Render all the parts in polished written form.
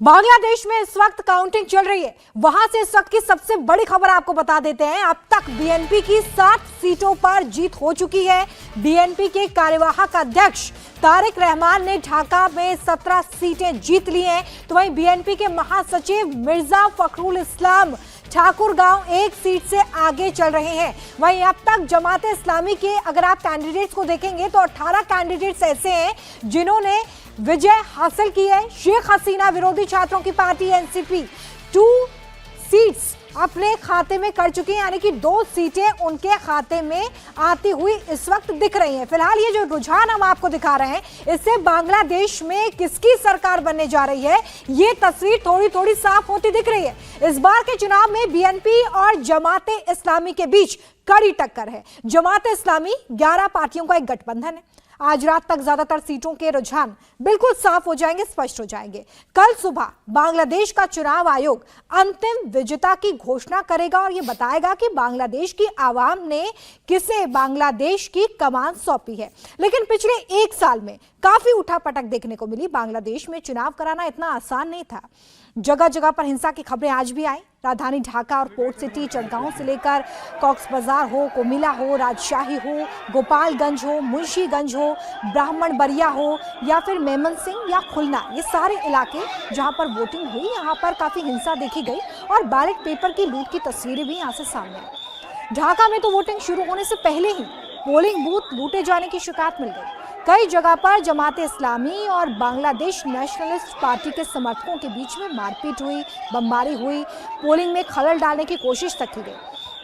बांग्लादेश में इस वक्त काउंटिंग चल रही है। वहां से इस वक्त की सबसे बड़ी खबर आपको बता देते हैं। अब तक बीएनपी की 7 सीटों पर जीत हो चुकी है। बीएनपी के कार्यवाहक अध्यक्ष तारिक रहमान ने ढाका में 17 सीटें जीत ली हैं, तो वहीं बीएनपी के महासचिव मिर्जा फखरुल इस्लाम ठाकुरगांव 1 सीट से आगे चल रहे हैं। वहीं अब तक जमाते इस्लामी के अगर आप कैंडिडेट्स को देखेंगे तो 18 कैंडिडेट्स ऐसे हैं जिन्होंने विजय हासिल की है। शेख हसीना विरोधी छात्रों की पार्टी एनसीपी 2 सीट्स अपने खाते में कर चुकी है, यानी कि 2 सीटें उनके खाते में आती हुई इस वक्त दिख रही हैं। फिलहाल ये जो रुझान हम आपको दिखा रहे हैं, इससे बांग्लादेश में किसकी सरकार बनने जा रही है, ये तस्वीर थोड़ी थोड़ी साफ होती दिख रही है। इस बार के चुनाव में बीएनपी और जमाते इस्लामी के बीच कड़ी टक्कर है। जमाते इस्लामी 11 पार्टियों का एक गठबंधन है। आज रात तक ज्यादातर सीटों के रुझान बिल्कुल साफ हो जाएंगे, स्पष्ट हो जाएंगे। कल सुबह बांग्लादेश का चुनाव आयोग अंतिम विजेता की घोषणा करेगा और यह बताएगा कि बांग्लादेश की आवाम ने किसे बांग्लादेश की कमान सौंपी है। लेकिन पिछले 1 साल में काफी उठापटक देखने को मिली। बांग्लादेश में चुनाव कराना इतना आसान नहीं था। जगह जगह पर हिंसा की खबरें आज भी आई। राजधानी ढाका और पोर्ट सिटी चटगांव से लेकर कॉक्स बाजार हो, कोमिला हो, राजशाही हो, गोपालगंज हो, मुंशीगंज हो, ब्राह्मण बरिया हो या फिर मेमन सिंह या खुलना, ये सारे इलाके जहां पर वोटिंग हुई, यहां पर काफी हिंसा देखी गई और बैलेट पेपर की लूट की तस्वीरें भी यहां से सामने आई। ढाका में तो वोटिंग शुरू होने से पहले ही पोलिंग बूथ लूटे जाने की शिकायत मिल गई। कई जगह पर जमाते इस्लामी और बांग्लादेश नेशनलिस्ट पार्टी के समर्थकों के बीच में मारपीट हुई, बमबारी हुई, पोलिंग में खलल डालने की कोशिश तक की गई।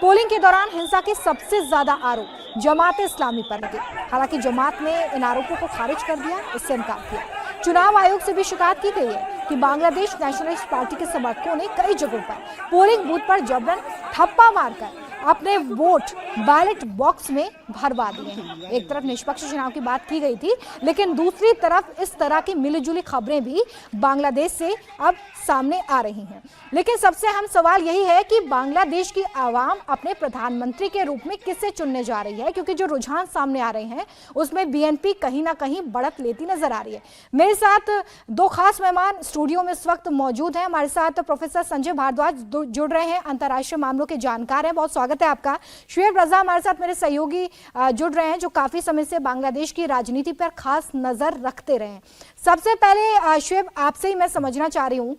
पोलिंग के दौरान हिंसा के सबसे ज्यादा आरोप जमाते इस्लामी पर लगे। हालांकि जमात ने इन आरोपों को खारिज कर दिया, इससे इनकार किया। चुनाव आयोग से भी शिकायत की गई है कि बांग्लादेश नेशनलिस्ट पार्टी के समर्थकों ने कई जगहों पर पोलिंग बूथ पर जबरन ठप्पा मारकर अपने वोट बैलेट बॉक्स में भरवा दिए हैं। एक तरफ निष्पक्ष चुनाव की बात की गई थी, लेकिन दूसरी तरफ इस तरह की मिलीजुली खबरें भी बांग्लादेश से अब सामने आ रही हैं। लेकिन सबसे अहम सवाल यही है कि बांग्लादेश की आवाम अपने प्रधानमंत्री के रूप में किसे चुनने जा रही है, क्योंकि जो रुझान सामने आ रहे हैं उसमें बीएनपी कहीं ना कहीं बढ़त लेती नजर आ रही है। मेरे साथ 2 खास मेहमान स्टूडियो में इस वक्त मौजूद हैं। हमारे साथ प्रोफेसर संजय भारद्वाज जुड़ रहे हैं, अंतर्राष्ट्रीय मामलों के जानकार हैं, बहुत स्वागत है आपका। शुएब रजा हमारे साथ मेरे सहयोगी जुड़ रहे हैं, जो काफी समय से बांग्लादेश की राजनीति पर खास नजर रखते रहे हैं। सबसे पहले शुएब, आपसे ही मैं समझना चाह रही हूं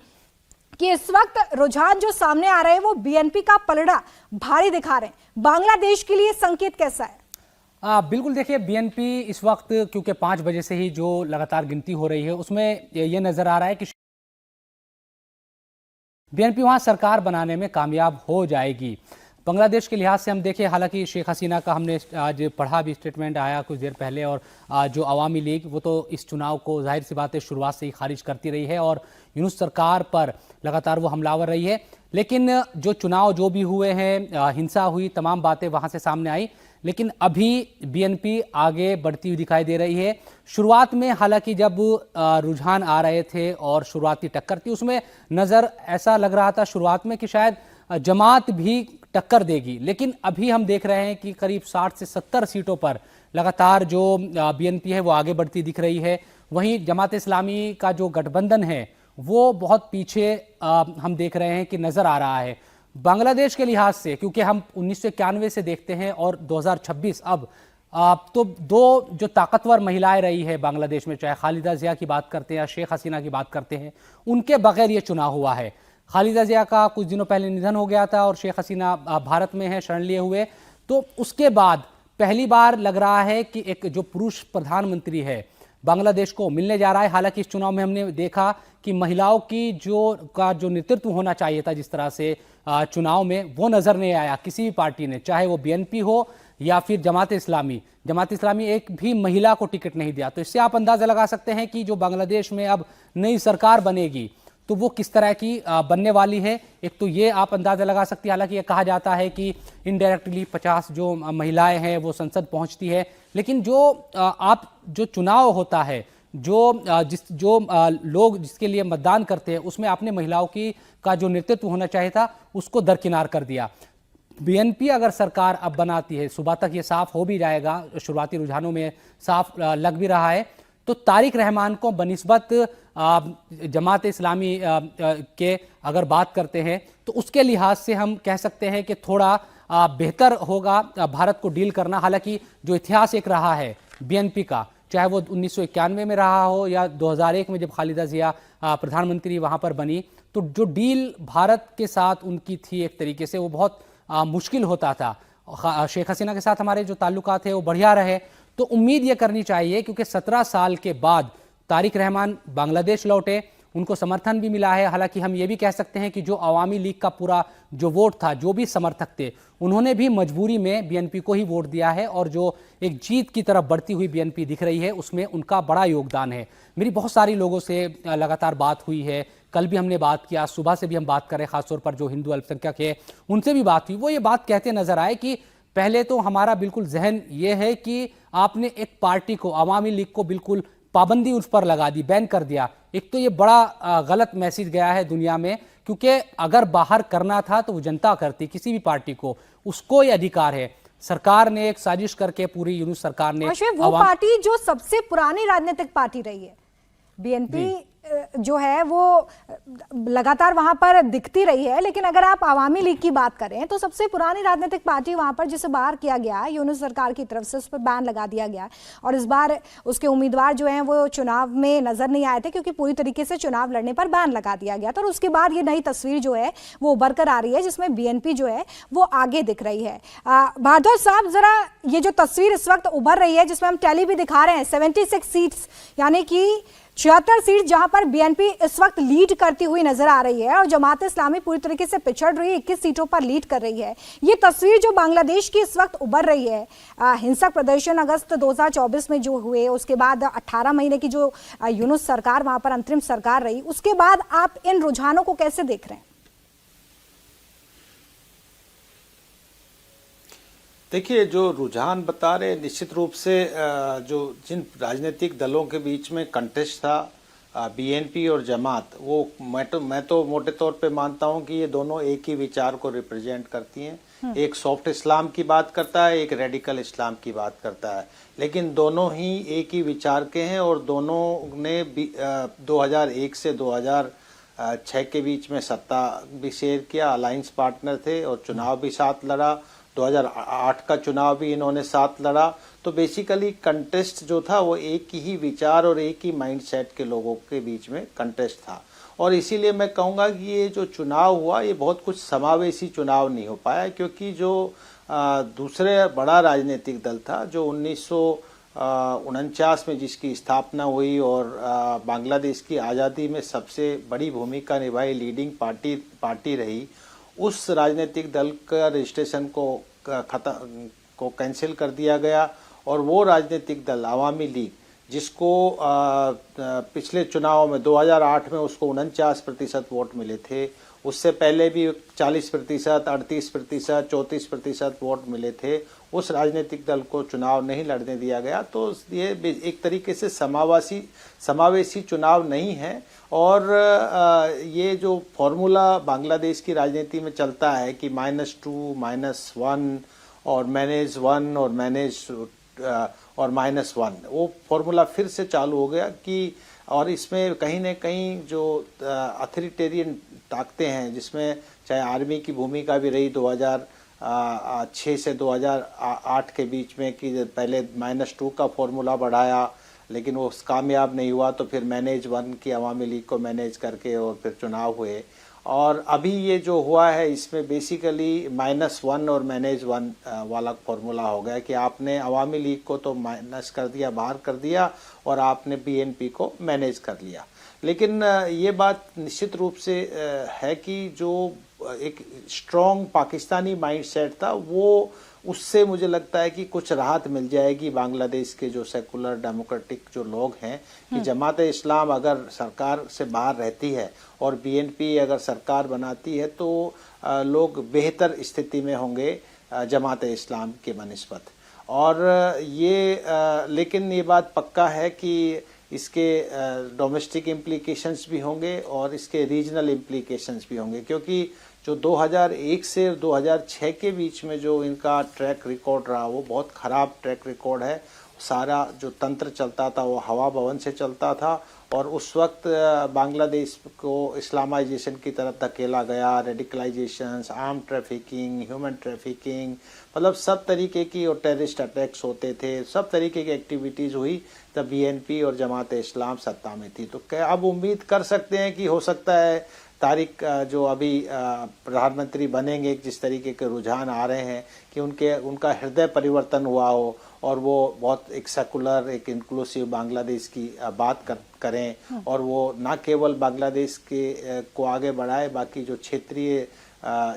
कि इस वक्त रुझान जो सामने आ रहे हैं वो बीएनपी का पलड़ा भारी दिखा रहे हैं। बांग्लादेश के लिए संकेत कैसा है? बिल्कुल, देखिए बीएनपी इस वक्त क्योंकि 5 बजे से ही जो लगातार गिनती हो रही है उसमें ये नजर आ रहा है कि बीएनपी वहां सरकार बनाने में कामयाब हो जाएगी। बांग्लादेश के लिहाज से हम देखें, हालांकि शेख हसीना का हमने आज पढ़ा भी, स्टेटमेंट आया कुछ देर पहले, और जो अवामी लीग वो तो इस चुनाव को जाहिर सी बात है शुरुआत से ही खारिज करती रही है और यूनुस सरकार पर लगातार वो हमलावर रही है। लेकिन जो चुनाव जो भी हुए हैं, हिंसा हुई, तमाम बातें वहाँ से सामने आई, लेकिन अभी बीएनपी आगे बढ़ती हुई दिखाई दे रही है। शुरुआत में हालांकि जब रुझान आ रहे थे और शुरुआती टक्कर थी, उसमें नज़र ऐसा लग रहा था शुरुआत में कि शायद जमात भी टक्कर देगी, लेकिन अभी हम देख रहे हैं कि करीब 60 से 70 सीटों पर लगातार जो बीएनपी है वो आगे बढ़ती दिख रही है। वहीं जमात इस्लामी का जो गठबंधन है वो बहुत पीछे हम देख रहे हैं कि नज़र आ रहा है। बांग्लादेश के लिहाज से, क्योंकि हम 1991 से देखते हैं और 2026 अब तो 2 जो ताकतवर महिलाएं रही है बांग्लादेश में, चाहे खालिदा जिया की बात करते हैं या शेख हसीना की बात करते हैं, उनके बगैर ये चुनाव हुआ है। खालिदा जिया का कुछ दिनों पहले निधन हो गया था और शेख हसीना भारत में है शरण लिए हुए, तो उसके बाद पहली बार लग रहा है कि एक जो पुरुष प्रधानमंत्री है बांग्लादेश को मिलने जा रहा है। हालांकि इस चुनाव में हमने देखा कि महिलाओं की जो नेतृत्व होना चाहिए था जिस तरह से चुनाव में, वो नजर नहीं आया किसी भी पार्टी ने, चाहे वो बीएनपी हो या फिर जमात इस्लामी। जमात इस्लामी एक भी महिला को टिकट नहीं दिया। तो इससे आप अंदाजा लगा सकते हैं कि जो बांग्लादेश में अब नई सरकार बनेगी तो वो किस तरह की बनने वाली है। एक तो ये आप अंदाजा लगा सकती है। हालांकि ये कहा जाता है कि इनडायरेक्टली 50 जो महिलाएं हैं वो संसद पहुंचती है, लेकिन जो चुनाव होता है, जो लोग जिसके लिए मतदान करते हैं, उसमें आपने महिलाओं का जो नेतृत्व होना चाहिए था उसको दरकिनार कर दिया। बीएनपी अगर सरकार अब बनाती है, सुबह तक ये साफ हो भी जाएगा, शुरुआती रुझानों में साफ लग भी रहा है, तो तारिक रहमान को बनिस्बत जमात इस्लामी के अगर बात करते हैं तो उसके लिहाज से हम कह सकते हैं कि थोड़ा बेहतर होगा भारत को डील करना। हालांकि जो इतिहास एक रहा है बीएनपी का, चाहे वो 1991 में रहा हो या 2001 में जब खालिदा जिया प्रधानमंत्री वहां पर बनी, तो जो डील भारत के साथ उनकी थी एक तरीके से वो बहुत मुश्किल होता था। शेख हसीना के साथ हमारे जो ताल्लुकात थे वो बढ़िया रहे। तो उम्मीद ये करनी चाहिए, क्योंकि 17 साल के बाद तारिक रहमान बांग्लादेश लौटे, उनको समर्थन भी मिला है। हालांकि हम ये भी कह सकते हैं कि जो अवामी लीग का पूरा जो वोट था, जो भी समर्थक थे, उन्होंने भी मजबूरी में बीएनपी को ही वोट दिया है, और जो एक जीत की तरफ बढ़ती हुई बीएनपी दिख रही है उसमें उनका बड़ा योगदान है। मेरी बहुत सारी लोगों से लगातार बात हुई है, कल भी हमने बात किया, सुबह से भी हम बात करें, खासतौर पर जो हिंदू अल्पसंख्यक है उनसे भी बात हुई। वो ये बात कहते नजर आए कि पहले तो हमारा बिल्कुल जहन ये है कि आपने एक पार्टी को, अवामी लीग को, बिल्कुल पाबंदी उस पर लगा दी, बैन कर दिया। एक तो ये बड़ा गलत मैसेज गया है दुनिया में, क्योंकि अगर बाहर करना था तो वो जनता करती, किसी भी पार्टी को, उसको ये अधिकार है। सरकार ने एक साजिश करके, पूरी यूनुस सरकार ने, वो पार्टी जो सबसे पुरानी राजनीतिक पार्टी रही है, बीएनपी जो है वो लगातार वहां पर दिखती रही है। लेकिन अगर आप आवामी लीग की बात करें तो सबसे पुरानी राजनीतिक पार्टी वहां पर, जिसे बाहर किया गया यूनुस सरकार की तरफ से, उस पर बैन लगा दिया गया। और इस बार उसके उम्मीदवार जो हैं वो चुनाव में नजर नहीं आए थे, क्योंकि पूरी तरीके से चुनाव लड़ने पर बैन लगा दिया गया था। और उसके बाद ये नई तस्वीर जो है वो उभर कर आ रही है, जिसमें बीएनपी जो है वो आगे दिख रही है। भारद्वाज साहब, जरा ये जो तस्वीर इस वक्त उभर रही है, जिसमें हम टैली भी दिखा रहे हैं, 76 सीट्स यानी कि 76 सीट जहां पर बीएनपी इस वक्त लीड करती हुई नजर आ रही है, और जमात इस्लामी पूरी तरीके से पिछड़ रही है, 21 सीटों पर लीड कर रही है। ये तस्वीर जो बांग्लादेश की इस वक्त उभर रही है, हिंसक प्रदर्शन अगस्त 2024 में जो हुए, उसके बाद 18 महीने की जो यूनुस सरकार वहां पर अंतरिम सरकार रही, उसके बाद आप इन रुझानों को कैसे देख रहे हैं? देखिए, जो रुझान बता रहे, निश्चित रूप से जो जिन राजनीतिक दलों के बीच में कंटेस्ट था, बीएनपी और जमात, वो मैं तो मोटे तौर पे मानता हूं कि ये दोनों एक ही विचार को रिप्रेजेंट करती हैं। एक सॉफ्ट इस्लाम की बात करता है, एक रेडिकल इस्लाम की बात करता है, लेकिन दोनों ही एक ही विचार के हैं। और दोनों ने 2001 से 2006 के बीच में सत्ता भी शेयर किया, अलायंस पार्टनर थे, और चुनाव भी साथ लड़ा। 2008 का चुनाव भी इन्होंने साथ लड़ा। तो बेसिकली कंटेस्ट जो था वो एक ही विचार और एक ही माइंडसेट के लोगों के बीच में कंटेस्ट था। और इसीलिए मैं कहूँगा कि ये जो चुनाव हुआ, ये बहुत कुछ समावेशी चुनाव नहीं हो पाया, क्योंकि जो दूसरे बड़ा राजनीतिक दल था, जो 1949 में जिसकी स्थापना हुई और बांग्लादेश की आज़ादी में सबसे बड़ी भूमिका निभाई, लीडिंग पार्टी रही, उस राजनीतिक दल का रजिस्ट्रेशन को कैंसिल कर दिया गया। और वो राजनीतिक दल अवामी लीग, जिसको पिछले चुनाव में 2008 में उसको 49% वोट मिले थे, उससे पहले भी 40%, 38%, 34% वोट मिले थे, उस राजनीतिक दल को चुनाव नहीं लड़ने दिया गया। तो ये एक तरीके से समावेशी चुनाव नहीं है। और ये जो फॉर्मूला बांग्लादेश की राजनीति में चलता है कि -2, -1 और मैनेज 1 और मैनेज और -1, वो फॉर्मूला फिर से चालू हो गया कि, और इसमें कहीं न कहीं जो अथॉरिटेरियन ताकतें हैं, जिसमें चाहे आर्मी की भूमिका भी रही 2006 से 2008 के बीच में, कि पहले -2 का फॉर्मूला बढ़ाया, लेकिन वो कामयाब नहीं हुआ, तो फिर मैनेज 1 की अवामी लीग को मैनेज करके और फिर चुनाव हुए। और अभी ये जो हुआ है, इसमें बेसिकली -1 और मैनेज 1 वाला फॉर्मूला हो गया कि आपने अवामी लीग को तो माइनस कर दिया, बाहर कर दिया, और आपने बीएनपी को मैनेज कर लिया। लेकिन ये बात निश्चित रूप से है कि जो एक स्ट्रॉन्ग पाकिस्तानी माइंडसेट था, वो उससे मुझे लगता है कि कुछ राहत मिल जाएगी बांग्लादेश के जो सेकुलर डेमोक्रेटिक जो लोग हैं, कि जमात इस्लाम अगर सरकार से बाहर रहती है और बीएनपी अगर सरकार बनाती है, तो लोग बेहतर स्थिति में होंगे जमात इस्लाम के बनिस्बत। और ये लेकिन ये बात पक्का है कि इसके डोमेस्टिक इम्प्लीकेशंस भी होंगे और इसके रीजनल इम्प्लीकेशंस भी होंगे, क्योंकि जो 2001 से 2006 के बीच में जो इनका ट्रैक रिकॉर्ड रहा, वो बहुत ख़राब ट्रैक रिकॉर्ड है। सारा जो तंत्र चलता था वो हवा भवन से चलता था और उस वक्त बांग्लादेश को इस्लामाइजेशन की तरफ धकेला गया। Radicalisation, arm trafficking, human trafficking, मतलब सब तरीके की, और टेररिस्ट अटैक्स होते थे, सब तरीके की एक्टिविटीज़ हुई तब बीएनपी और जमात इस्लाम सत्ता में थी। तो क्या अब उम्मीद कर सकते हैं कि हो सकता है तारिक जो अभी प्रधानमंत्री बनेंगे, जिस तरीके के रुझान आ रहे हैं कि उनका हृदय परिवर्तन हुआ हो और वो बहुत एक सेकुलर, एक इंक्लूसिव बांग्लादेश की बात करें और वो ना केवल बांग्लादेश को आगे बढ़ाए, बाकी जो क्षेत्रीय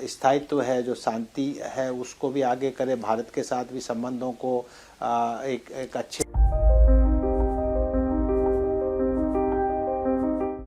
स्थायित्व है, जो शांति है, उसको भी आगे करे, भारत के साथ भी संबंधों को एक अच्छे